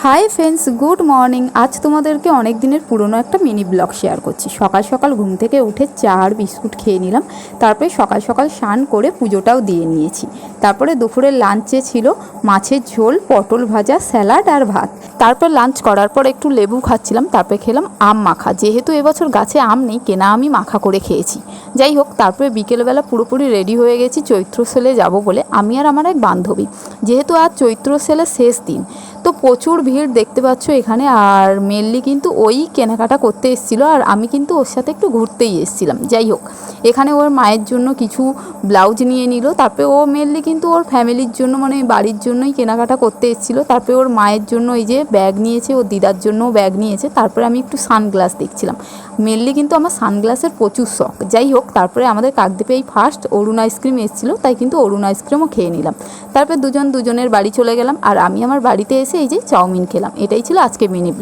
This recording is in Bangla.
Hi friends, good morning. আজ তোমাদেরকে অনেক দিনের পুরনো একটা মিনি ব্লগ শেয়ার করছি। সকাল সকাল ঘুম থেকে উঠে চা আর বিস্কুট খেয়ে নিলাম। তারপরে সকাল সকাল স্নান করে পুজোটাও দিয়ে নিয়েছি। তারপরে দুপুরের লাঞ্চে ছিল মাছের ঝোল, পটল ভাজা, স্যালাড আর ভাত। তারপর লাঞ্চ করার পর একটু লেবু খাচ্ছিলাম। তারপরে খেলাম আম মাখা। যেহেতু এবছর গাছে আম নেই, কেনা আমি মাখা করে খেয়েছি। যাই হোক, তারপরে বিকেলবেলা পুরোপুরি রেডি হয়ে গেছি চৈত্র সেলে যাব বলে, আমি আর আমার এক বান্ধবী। যেহেতু আজ চৈত্র সেলের শেষ দিন, তো প্রচুর ভিড় দেখতে পাচ্ছ এখানে। আর মেনলি কিন্তু ওই কেনাকাটা করতে এসেছিলো, আর আমি কিন্তু ওর সাথে একটু ঘুরতেই এসেছিলাম। যাই হোক, এখানে ওর মায়ের জন্য কিছু ব্লাউজ নিয়ে নিল। তারপরে ও মেনলি কিন্তু ওর ফ্যামিলির জন্য, মানে বাড়ির জন্যই কেনাকাটা করতে এসেছিলো। তারপরে ওর মায়ের জন্য এই যে ব্যাগ নিয়েছে, ওর দিদার জন্যও ব্যাগ নিয়েছে। তারপরে আমি একটু সানগ্লাস দেখছিলাম। মেনলি কিন্তু আমার সানগ্লাসের প্রচুর শখ। যাই হোক, তারপরে আমাদের কাকদ্বীপে এই ফার্স্ট অরুণ আইসক্রিম এসেছিলো, তাই কিন্তু অরুণ আইসক্রিমও খেয়ে নিলাম। তারপরে দুজনের বাড়ি চলে গেলাম, আর আমি আমার বাড়িতে এসে এই যে চাউমিন খেলাম। এটাই ছিল আজকে মিনি ব্লগ।